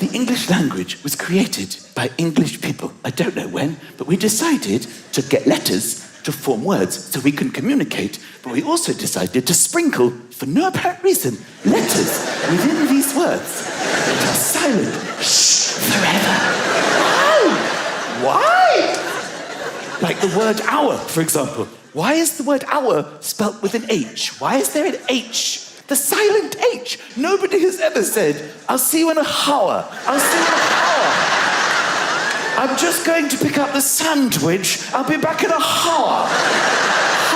The English language was created by English people. I don't know when, but we decided to get letters to form words so we can communicate, but we also decided to sprinkle, for no apparent reason, letters within these words that are silent. Shh, forever. Why? Like the word hour, for example. Why is the word hour spelt with an H? Why is there an H? The silent H. Nobody has ever said, I'll see you in a hour. I'll see you in a hour. I'm just going to pick up the sandwich. I'll be back in a hour.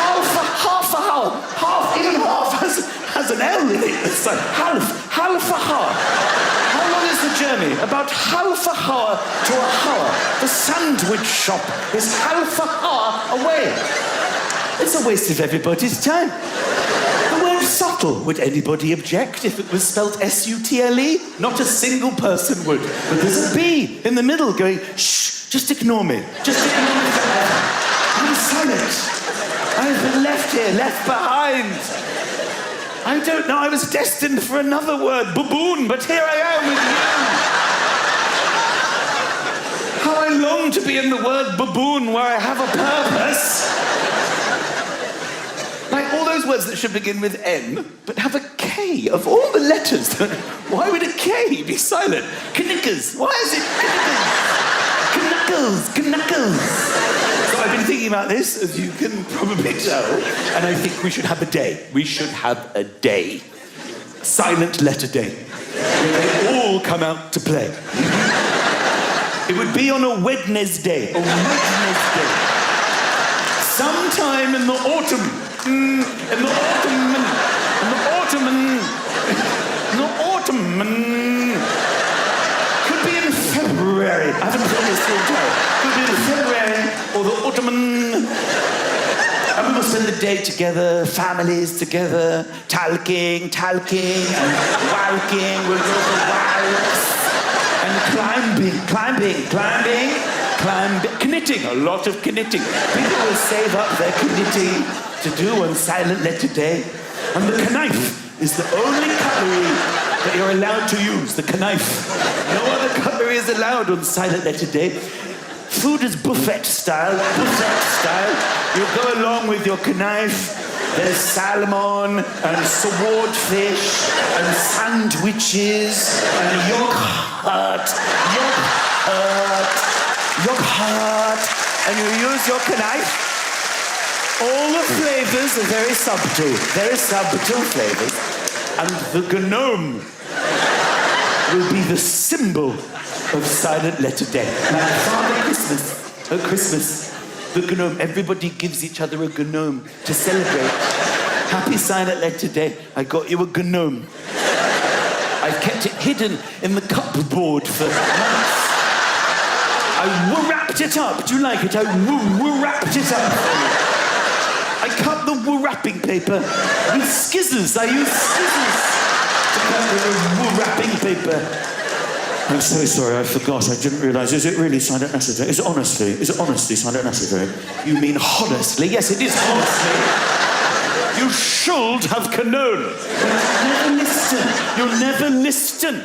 Half a hour. Even half has an L in it. It's like half a hour. How long is the journey? About half a hour to a hour. The sandwich shop is half a hour away. It's a waste of everybody's time. The word subtle, would anybody object if it was spelled S-U-T-L-E? Not a single person would. But there's a B in the middle going, shh, just ignore me. Just ignore me forever. I'm silent. I've been left here, left behind. I don't know, I was destined for another word, baboon, but here I am with you. How I long to be in the word baboon where I have a purpose. Like all those words that should begin with N, but have a K of all the letters. Why would a K be silent? Knickers. Why is it knuckles? So I've been thinking about this, as you can probably tell, and I think we should have a day. We should have a day. Silent letter day. Where they all come out to play. It would be on a Wednesday. A Wednesday. Sometime in the autumn. In the autumn. Could be in February. I haven't done this all day. Could be in February or the autumn. And we will spend the day together, families together, talking, and walking. We'll go for walks. And climbing. Knitting, a lot of knitting. People will save up their knitting to do on Silent Letter Day. And the knife is the only cutlery that you're allowed to use, the knife. No other cutlery is allowed on Silent Letter Day. Food is buffet style. You go along with your knife. There's salmon and swordfish and sandwiches and yogurt. And you use your knife. All the flavors are very subtle flavors. And the gnome will be the symbol of Silent Letter Day. Like Father Christmas, the gnome. Everybody gives each other a gnome to celebrate. Happy Silent Letter Day. I got you a gnome. I've kept it hidden in the cupboard for months. I wrapped it up. Do you like it? I wrapped it up. I cut the wrapping paper with scissors. I used scissors to cut the wrapping paper. I'm so sorry, I forgot. I didn't realise. Is it really Silent Letter Day? Is it honestly Silent Letter Day? You mean honestly? Yes, it is honestly. You should have known. You'll never listen.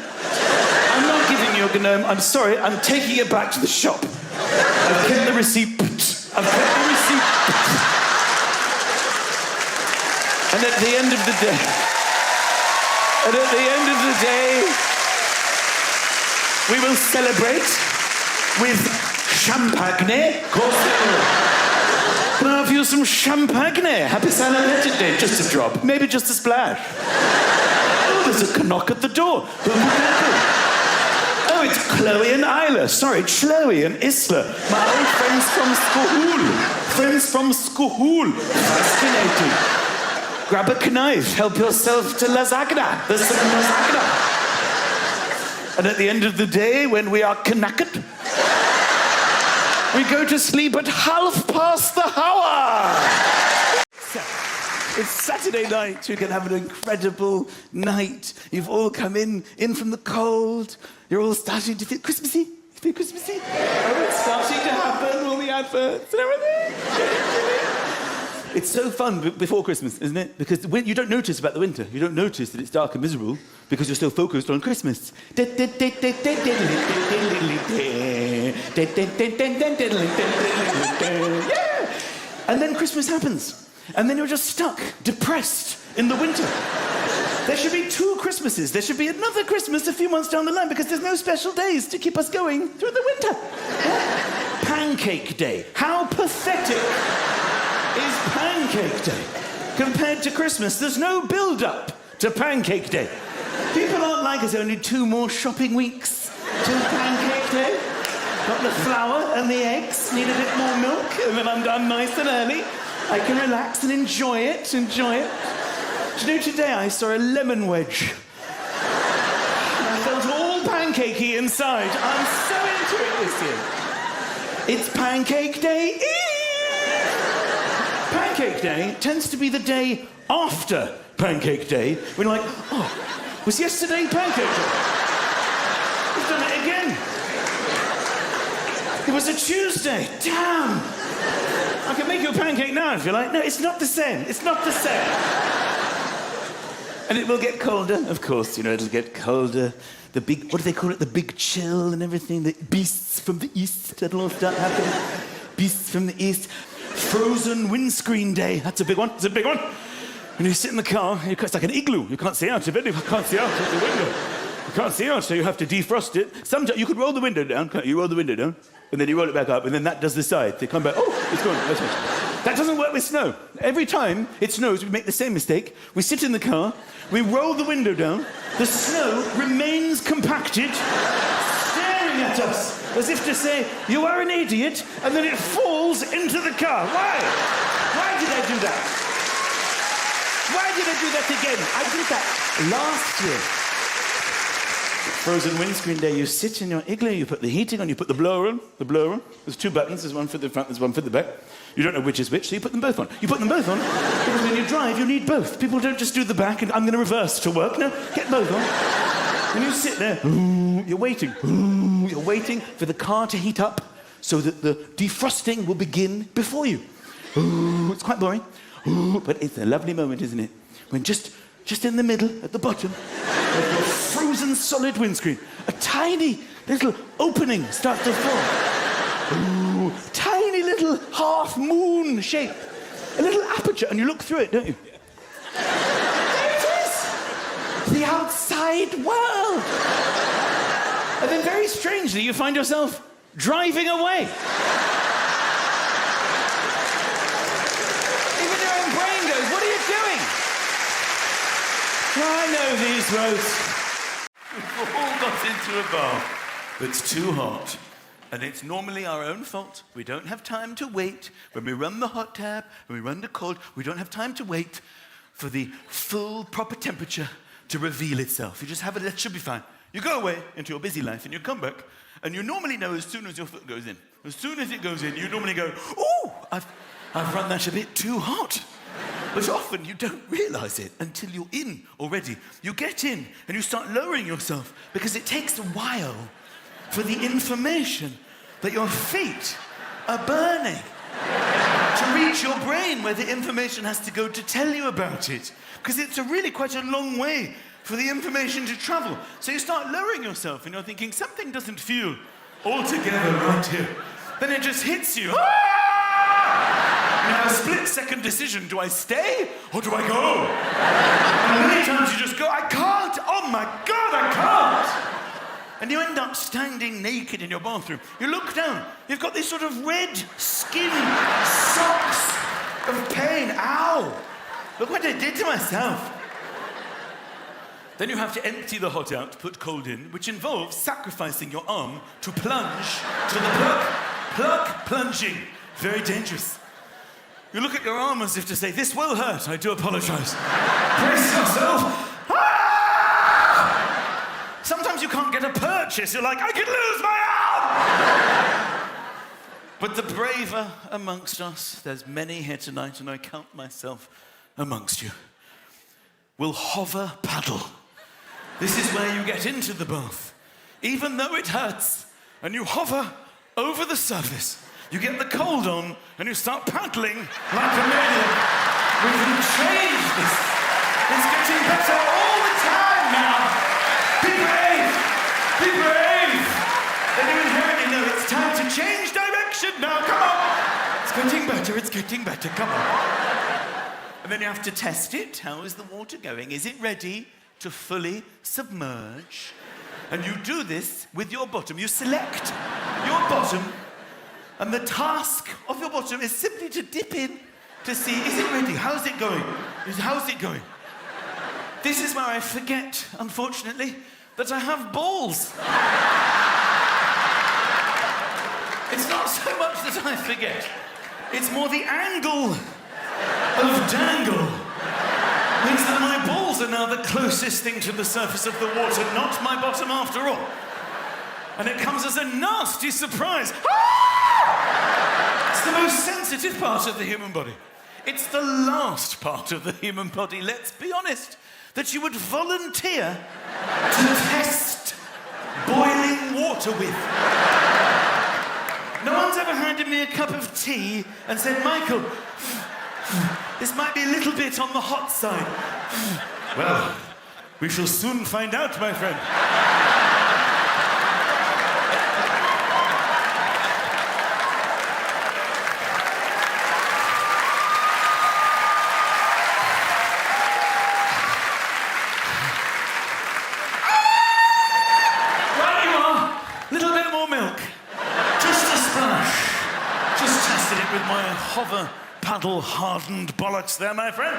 I'm not giving you a gnome. I'm sorry. I'm taking it back to the shop. I've kept the receipt. And at the end of the day, we will celebrate with champagne. Of course we will. Can I have you some champagne? Happy Silent Letter Day. Just a drop. Maybe just a splash. Oh, there's a knock at the door. Oh, it's Chloe and Isla. Sorry, Chloe and Isla. My old friends from school. Fascinating. Grab a knife. Help yourself to lasagna. There's some lasagna. And at the end of the day, when we are knackered, we go to sleep at 1:30. It's Saturday night. You can have an incredible night. You've all come in from the cold. You're all starting to feel Christmassy. Oh, it's starting to happen. All the adverts and everything. It's so fun before Christmas, isn't it? Because you don't notice about the winter. You don't notice that it's dark and miserable because you're so focused on Christmas. Yeah. And then Christmas happens. And then you're just stuck, depressed in the winter. There should be 2 Christmases. There should be another Christmas a few months down the line because there's no special days to keep us going through the winter. Pancake Day. How pathetic is Pancake Day compared to Christmas? There's no build-up to Pancake Day. People aren't like us, only 2 more shopping weeks till Pancake Day. Got the flour and the eggs, need a bit more milk, and then I'm done nice and early. I can relax and enjoy it. Do you know, today I saw a lemon wedge. I felt all pancakey inside. I'm so into it this year. It's Pancake Day. Pancake Day tends to be the day after Pancake Day, when you're like, oh, was yesterday Pancake Day? We've done it again. It was a Tuesday. Damn. I can make you a pancake now if you like. No, it's not the same. It's not the same. And it will get colder, of course, you know, it'll get colder. The big, what do they call it? The big chill and everything. The beasts from the east, that'll all start happening. Beasts from the east. Frozen windscreen day. That's a big one. It's a big one. When you sit in the car, it's like an igloo. You can't see out of it. You can't see out of the window. You can't see out, so you have to defrost it. Sometimes you could roll the window down, can't you? You roll the window down, and then you roll it back up, and then that does the side. They come back, oh, it's gone. That doesn't work with snow. Every time it snows, we make the same mistake. We sit in the car, we roll the window down, the snow remains compacted, staring at us, as if to say, you are an idiot, and then it falls into the car. Why? Why did I do that? Why did I do that again? I did that last year. Frozen windscreen day, you sit in your igloo, you put the heating on, you put the blower on. There's 2 buttons, there's one for the front, there's one for the back. You don't know which is which, so you put them both on. You put them both on, because when you drive, you need both. People don't just do the back and I'm going to reverse to work. No, get both on. And you sit there, you're waiting for the car to heat up so that the defrosting will begin before you. It's quite boring, but it's a lovely moment, isn't it? When just in the middle, at the bottom, of your frozen solid windscreen, a tiny little opening starts to form. Tiny little half-moon shape. A little aperture, and you look through it, don't you? There it is! The outside world! And then very strangely, you find yourself driving away. Even your own brain goes, what are you doing? I know these roads. We've all got into a bar that's too hot. And it's normally our own fault. We don't have time to wait. When we run the hot tap, when we run the cold, we don't have time to wait for the full, proper temperature to reveal itself. You just have it, that should be fine. You go away into your busy life and you come back, and you normally know as soon as your foot goes in. As soon as it goes in, you normally go, ooh, I've run that a bit too hot. But often you don't realise it until you're in already. You get in and you start lowering yourself because it takes a while for the information that your feet are burning to reach your brain where the information has to go to tell you about it. Because it's really quite a long way for the information to travel. So you start lowering yourself and you're thinking, something doesn't feel altogether right here. Then it just hits you. You have a split-second decision. Do I stay or do I go? And many times you just go, I can't. Oh my God, I can't. And you end up standing naked in your bathroom. You look down, you've got these sort of red skin socks of pain. Ow! Look what I did to myself. Then you have to empty the hot out, put cold in, which involves sacrificing your arm to plunge to the plug. Plug plunging. Very dangerous. You look at your arm as if to say, this will hurt, I do apologise. Brace yourself. Sometimes you can't get a purchase. You're like, I could lose my arm! But the braver amongst us, there's many here tonight, and I count myself amongst you, will hover paddle. This is where you get into the bath, even though it hurts, and you hover over the surface. You get the cold on, and you start paddling like a maniac. We can change this. It's getting better all the time now. Be brave! Be brave! And you inherently know it's time to change direction now. Come on! It's getting better. Come on. And then you have to test it. How is the water going? Is it ready to fully submerge? And you do this with your bottom. You select your bottom, and the task of your bottom is simply to dip in to see, is it ready? How's it going? How's it going? This is where I forget, unfortunately, that I have balls. It's not so much that I forget. It's more the angle of dangle means that my balls are now the closest thing to the surface of the water, not my bottom after all. And it comes as a nasty surprise. It's the most sensitive part of the human body. It's the last part of the human body, let's be honest, that you would volunteer to test boiling water with. No one's ever handed me a cup of tea and said, Michael, this might be a little bit on the hot side. Well, we shall soon find out, my friend. Right you are. Little bit more milk. Just a splash. Just tested it with my hover paddle hardened bollocks there, my friend.